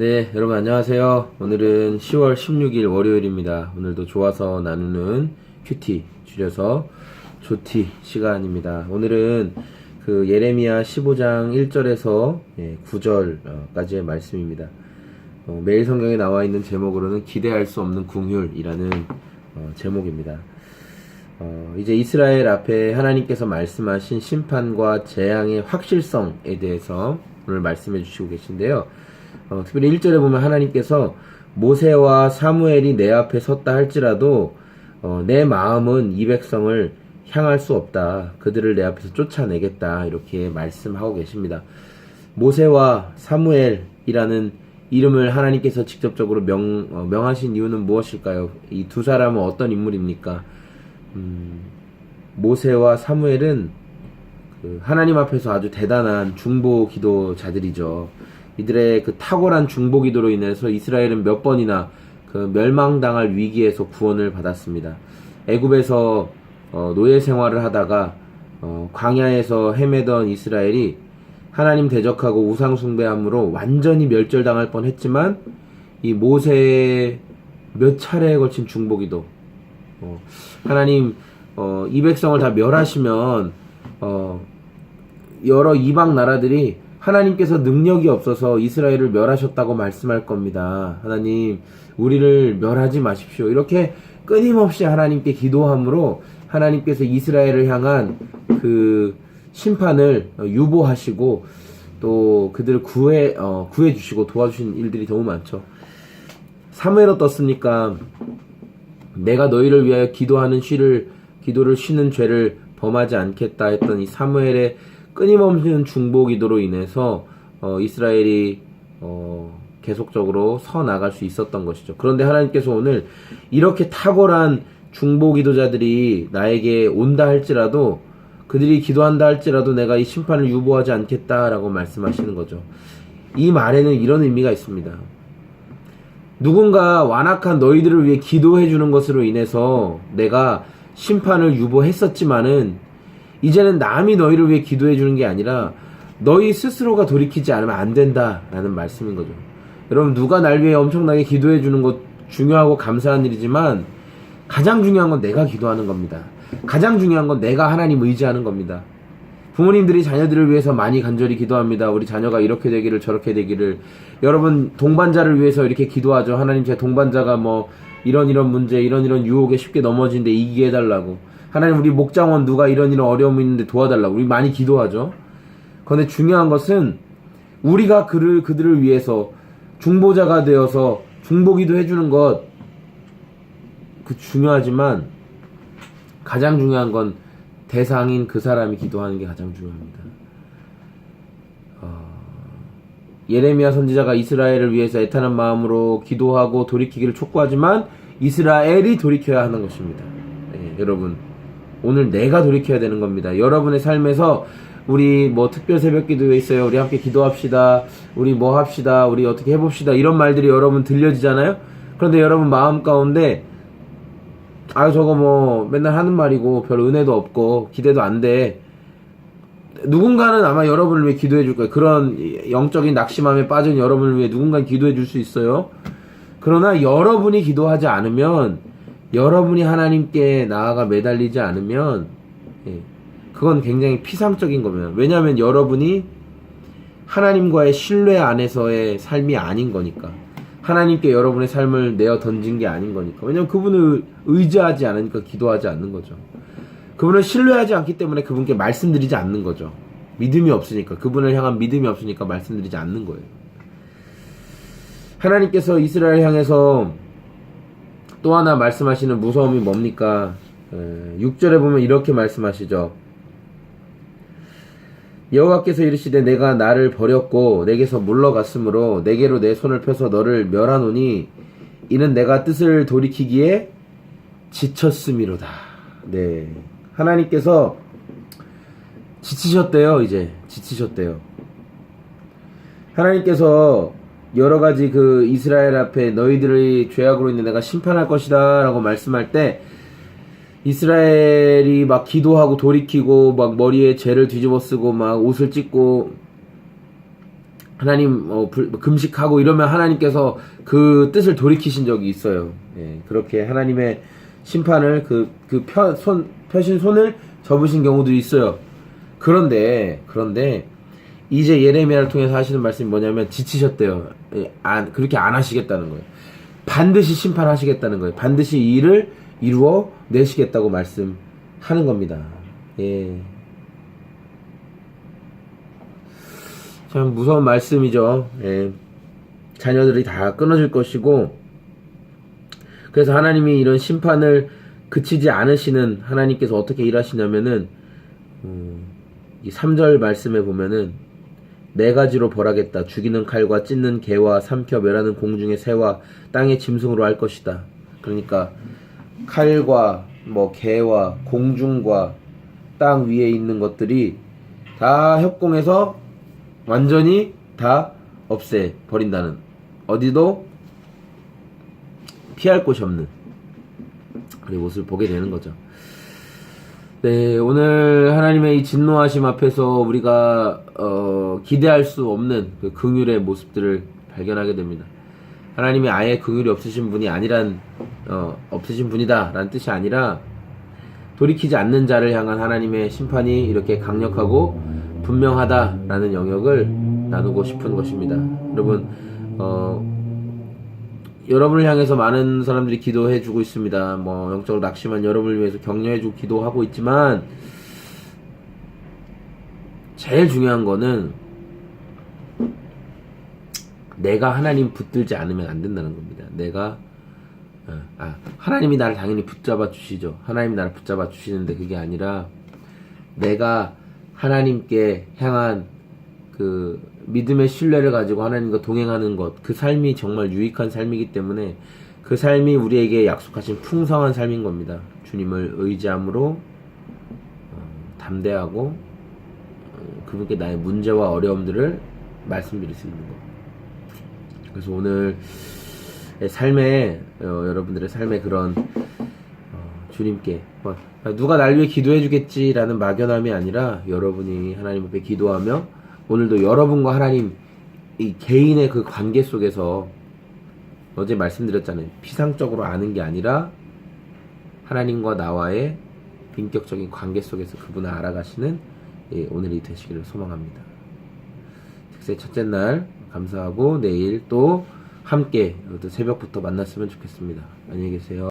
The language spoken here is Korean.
네, 여러분 안녕하세요. 오늘은 10월 16일 월요일입니다. 오늘도 좋아서 나누는 큐티, 줄여서 조티 시간입니다. 오늘은 그 예레미야 15장 1절에서 9절까지의 말씀입니다. 매일 성경에 나와 있는 제목으로는 기대할 수 없는 긍휼이라는 제목입니다. 이제 이스라엘 앞에 하나님께서 말씀하신 심판과 재앙의 확실성에 대해서 오늘 말씀해 주시고 계신데요. 특별히 1절에 보면 하나님께서 모세와 사무엘이 내 앞에 섰다 할지라도 내 마음은 이 백성을 향할 수 없다. 그들을 내 앞에서 쫓아내겠다. 이렇게 말씀하고 계십니다. 모세와 사무엘이라는 이름을 하나님께서 직접적으로 명하신 이유는 무엇일까요? 이 두 사람은 어떤 인물입니까? 모세와 사무엘은 하나님 앞에서 아주 대단한 중보 기도자들이죠. 이들의 그 탁월한 중보 기도로 인해서 이스라엘은 몇 번이나 그 멸망당할 위기에서 구원을 받았습니다. 애굽에서 노예 생활을 하다가 광야에서 헤매던 이스라엘이 하나님 대적하고 우상 숭배함으로 완전히 멸절당할 뻔했지만 이 모세의 몇 차례에 걸친 중보 기도, 하나님 이 백성을 다 멸하시면 여러 이방 나라들이 하나님께서 능력이 없어서 이스라엘을 멸하셨다고 말씀할 겁니다. 하나님, 우리를 멸하지 마십시오. 이렇게 끊임없이 하나님께 기도함으로 하나님께서 이스라엘을 향한 그 심판을 유보하시고 또 그들을 구해주시고 도와주신 일들이 너무 많죠. 사무엘 어떻습니까? 내가 너희를 위하여 기도를 쉬는 죄를 범하지 않겠다 했던 이 사무엘의 끊임없는 중보 기도로 인해서 이스라엘이 계속적으로 서 나갈 수 있었던 것이죠. 그런데 하나님께서 오늘 이렇게 탁월한 중보 기도자들이 나에게 온다 할지라도, 그들이 기도한다 할지라도 내가 이 심판을 유보하지 않겠다라고 말씀하시는 거죠. 이 말에는 이런 의미가 있습니다. 누군가 완악한 너희들을 위해 기도해 주는 것으로 인해서 내가 심판을 유보했었지만은 이제는 남이 너희를 위해 기도해 주는 게 아니라 너희 스스로가 돌이키지 않으면 안 된다라는 말씀인 거죠. 여러분, 누가 날 위해 엄청나게 기도해 주는 것 중요하고 감사한 일이지만 가장 중요한 건 내가 기도하는 겁니다. 가장 중요한 건 내가 하나님 의지하는 겁니다. 부모님들이 자녀들을 위해서 많이 간절히 기도합니다. 우리 자녀가 이렇게 되기를 저렇게 되기를. 여러분, 동반자를 위해서 이렇게 기도하죠. 하나님, 제 동반자가 뭐 이런 문제, 이런 유혹에 쉽게 넘어지는데 이기게 해달라고. 하나님, 우리 목장원 누가 이런 어려움이 있는데 도와달라고. 우리 많이 기도하죠. 그런데 중요한 것은 우리가 그들을 위해서 중보자가 되어서 중보기도 해주는 것, 중요하지만 가장 중요한 건 대상인 그 사람이 기도하는 게 가장 중요합니다. 예레미야 선지자가 이스라엘을 위해서 애타는 마음으로 기도하고 돌이키기를 촉구하지만 이스라엘이 돌이켜야 하는 것입니다. 여러분, 오늘 내가 돌이켜야 되는 겁니다. 여러분의 삶에서 우리 뭐 특별 새벽 기도회 있어요. 우리 함께 기도합시다. 우리 뭐 합시다. 우리 어떻게 해봅시다. 이런 말들이 여러분 들려지잖아요. 그런데 여러분 마음 가운데 저거 뭐 맨날 하는 말이고 별 은혜도 없고 기대도 안 돼. 누군가는 아마 여러분을 위해 기도해 줄 거예요. 그런 영적인 낙심함에 빠진 여러분을 위해 누군가는 기도해 줄 수 있어요. 그러나 여러분이 기도하지 않으면, 여러분이 하나님께 나아가 매달리지 않으면 그건 굉장히 피상적인 겁니다. 왜냐하면 여러분이 하나님과의 신뢰 안에서의 삶이 아닌 거니까. 하나님께 여러분의 삶을 내어 던진 게 아닌 거니까. 왜냐하면 그분을 의지하지 않으니까 기도하지 않는 거죠. 그분을 신뢰하지 않기 때문에 그분께 말씀드리지 않는 거죠. 믿음이 없으니까. 그분을 향한 믿음이 없으니까 말씀드리지 않는 거예요. 하나님께서 이스라엘 향해서 또 하나 말씀하시는 무서움이 뭡니까? 6절에 보면 이렇게 말씀하시죠. 여호와께서 이르시되 내가 나를 버렸고 내게서 물러갔으므로 내게로 내 손을 펴서 너를 멸하노니 이는 내가 뜻을 돌이키기에 지쳤음이로다. 네, 하나님께서 지치셨대요. 이제 지치셨대요. 하나님께서 여러가지 그 이스라엘 앞에 너희들의 죄악으로 인해 내가 심판할 것이다 라고 말씀할 때 이스라엘이 막 기도하고 돌이키고 막 머리에 죄를 뒤집어 쓰고 막 옷을 찢고 하나님 금식하고 이러면 하나님께서 그 뜻을 돌이키신 적이 있어요. 예, 그렇게 하나님의 심판을 펴신 손을 접으신 경우도 있어요. 그런데 이제 예레미야를 통해서 하시는 말씀이 뭐냐면 지치셨대요. 그렇게 안 하시겠다는 거예요. 반드시 심판하시겠다는 거예요. 반드시 이 일을 이루어 내시겠다고 말씀하는 겁니다. 예. 참 무서운 말씀이죠. 예. 자녀들이 다 끊어질 것이고, 그래서 하나님이 이런 심판을 그치지 않으시는 하나님께서 어떻게 일하시냐면은 이 3절 말씀에 보면은 네 가지로 벌하겠다. 죽이는 칼과 찢는 개와 삼켜 멸하는 공중의 새와 땅의 짐승으로 할 것이다. 그러니까 칼과 개와 공중과 땅 위에 있는 것들이 다 협공해서 완전히 다 없애 버린다는, 어디도 피할 곳이 없는 그런 모습을 보게 되는 거죠. 네, 오늘 하나님의 이 진노하심 앞에서 우리가 기대할 수 없는 그 긍휼의 모습들을 발견하게 됩니다. 하나님이 아예 긍휼이 없으신 분이 없으신 분이다라는 뜻이 아니라, 돌이키지 않는 자를 향한 하나님의 심판이 이렇게 강력하고 분명하다라는 영역을 나누고 싶은 것입니다. 여러분, 여러분을 향해서 많은 사람들이 기도해주고 있습니다. 영적으로 낙심한 여러분을 위해서 격려해주고 기도하고 있지만, 제일 중요한 거는 내가 하나님 붙들지 않으면 안 된다는 겁니다. 하나님이 나를 당연히 붙잡아 주시죠. 하나님이 나를 붙잡아 주시는데, 그게 아니라 내가 하나님께 향한 그 믿음의 신뢰를 가지고 하나님과 동행하는 것, 그 삶이 정말 유익한 삶이기 때문에 그 삶이 우리에게 약속하신 풍성한 삶인 겁니다. 주님을 의지함으로 담대하고 그분께 나의 문제와 어려움들을 말씀드릴 수 있는 것. 그래서 오늘 여러분들의 삶의 그런 주님께 누가 날 위해 기도해 주겠지라는 막연함이 아니라, 여러분이 하나님 앞에 기도하며 오늘도 여러분과 하나님 이 개인의 그 관계 속에서, 어제 말씀드렸잖아요. 피상적으로 아는 게 아니라 하나님과 나와의 인격적인 관계 속에서 그분을 알아가시는 오늘이 되시기를 소망합니다. 특세 첫째 날 감사하고, 내일 또 함께 또 새벽부터 만났으면 좋겠습니다. 안녕히 계세요.